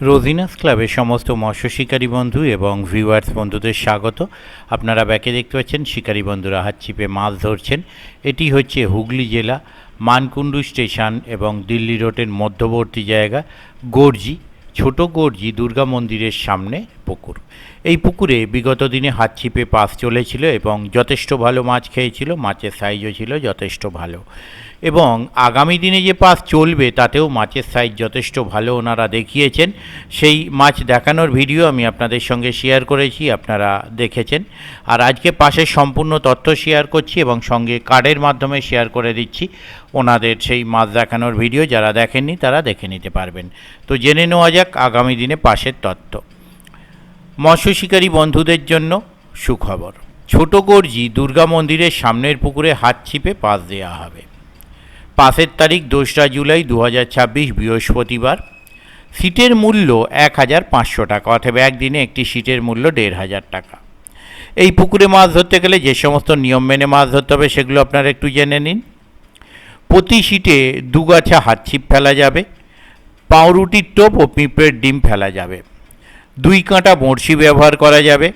রোজিনাস ক্লাবের সমস্ত মৎস্য শিকারী বন্ধু এবং ভিউয়ার্স বন্ধুদের স্বাগত। আপনারা ব্যাকে দেখতে পাচ্ছেন শিকারী বন্ধুরা হাত ছিপে মাছ ধরছেন। এটি হচ্ছে হুগলি জেলা মানকুণ্ডু স্টেশন এবং দিল্লি রোডের মধ্যবর্তী জায়গা গর্জি, ছোট গর্জি দুর্গা মন্দিরের সামনে পুকুর। এই পুকুরে বিগত দিনে হাত ছিপে পাস চলেছিল এবং যথেষ্ট ভালো মাছ খেয়েছিল, মাছের সাইজও ছিল যথেষ্ট ভালো, এবং আগামী দিনে যে পাস চলবে তাতেও মাছের সাইজ যথেষ্ট ভালো ওনারা দেখিয়েছেন। সেই মাছ দেখানোর ভিডিও আমি আপনাদের সঙ্গে শেয়ার করেছি, আপনারা দেখেছেন। আর আজকে পাসের সম্পূর্ণ তথ্য শেয়ার করছি এবং সঙ্গে কার্ডের মাধ্যমে শেয়ার করে দিচ্ছি ওনাদের সেই মাছ দেখানোর ভিডিও। যারা দেখেননি তারা দেখে নিতে পারবেন। তো জেনে নেওয়া যাক আগামী দিনে পাসের তথ্য। মৎস্য শিকারী বন্ধুদের জন্য সুখবর, ছোট গর্জি দুর্গা মন্দিরের সামনের পুকুরে হাত ছিপে পাস দেওয়া হবে। পাসের তারিখ 2রা জুলাই 2026 বৃহস্পতিবার। সিটের মূল্য 1500 টাকা, অথবা একদিনে একটি সিটের মূল্য 1500 টাকা। এই পুকুরে মাছ ধরতে গেলে যে সমস্ত নিয়ম মেনে মাছ ধরতে হবে সেগুলো আপনারা একটু জেনে নিন। প্রতি সিটে 2 গাছা হাত ছিপ ফেলা যাবে, পাউরুটির টোপ ও পিঁপড়ের ডিম ফেলা যাবে। 2 কাঁটা বড়শি ব্যবহার করা যাবে।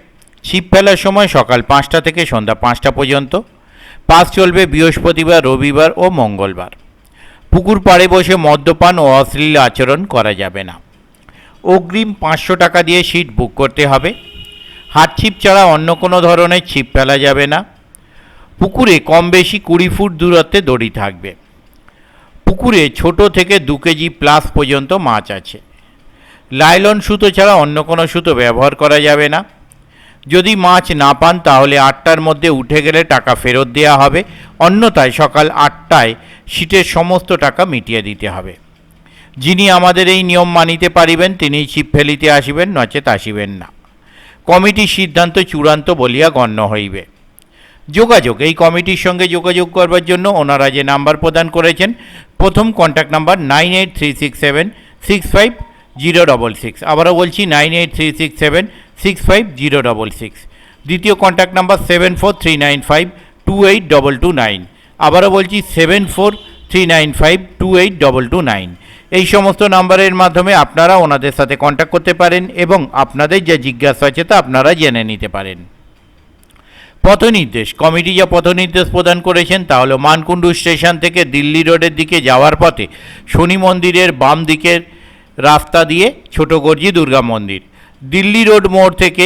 ছিপ ফেলার সময় সকাল 5টা থেকে সন্ধ্যা 5টা পর্যন্ত। পাস চলবে বৃহস্পতিবার, রবিবার ও মঙ্গলবার। পুকুর পাড়ে বসে মদ্যপান ও অশ্লীল আচরণ করা যাবে না। অগ্রিম 500 টাকা দিয়ে সিট বুক করতে হবে। হাত ছিপ ছাড়া অন্য কোনো ধরনের ছিপ ফেলা যাবে না। পুকুরে কম বেশি 20 ফুট দূরত্বে দড়ি থাকবে। পুকুরে ছোট থেকে 2 কেজি প্লাস পর্যন্ত মাছ আছে। লাইলন সুতো ছাড়া অন্য কোনো সুতো ব্যবহার করা যাবে না। যদি মাছ না পান তাহলে 8টার মধ্যে উঠে গেলে টাকা ফেরত দেওয়া হবে, অন্যথায় সকাল 8টায় সিটের সমস্ত টাকা মিটিয়ে দিতে হবে। যিনি আমাদের এই নিয়ম মানিতে পারিবেন তিনি ছিপ ফেলিতে আসিবেন, নচেত আসিবেন না। কমিটির সিদ্ধান্ত চূড়ান্ত বলিয়া গণ্য হইবে। যোগাযোগ, এই কমিটির সঙ্গে যোগাযোগ করবার জন্য ওনারা যে নাম্বার প্রদান করেছেন, প্রথম কন্ট্যাক্ট নাম্বার 9836765066, আবারও বলছি 9836765066। দ্বিতীয় কন্ট্যাক্ট নাম্বার 7439528229, আবারও বলছি 7439528229। এই সমস্ত নাম্বারের মাধ্যমে আপনারা ওনাদের সাথে কন্ট্যাক্ট করতে পারেন এবং আপনাদের যে জিজ্ঞাসা আছে তা আপনারা জেনে নিতে পারেন। পথনির্দেশ, কমিটি যা পথনির্দেশ প্রদান করেছেন তা হলো মানকুণ্ডু স্টেশন থেকে দিল্লি রোডের দিকে যাওয়ার পথে শনি মন্দিরের বাম দিকের রাস্তা দিয়ে ছোট গর্জি দুর্গা মন্দির, দিল্লি রোড মোড় থেকে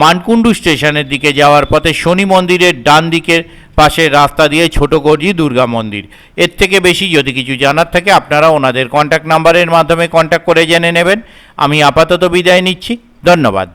মানকুণ্ডু স্টেশনের দিকে যাওয়ার পথে শনি মন্দিরের ডান দিকের পাশের রাস্তা দিয়ে ছোট গর্জি দুর্গা মন্দির। এর থেকে বেশি যদি কিছু জানার থাকে আপনারা ওনাদের কন্ট্যাক্ট নাম্বারের মাধ্যমে কন্ট্যাক্ট করে জেনে নেবেন। আমি আপাতত বিদায় নিচ্ছি, ধন্যবাদ।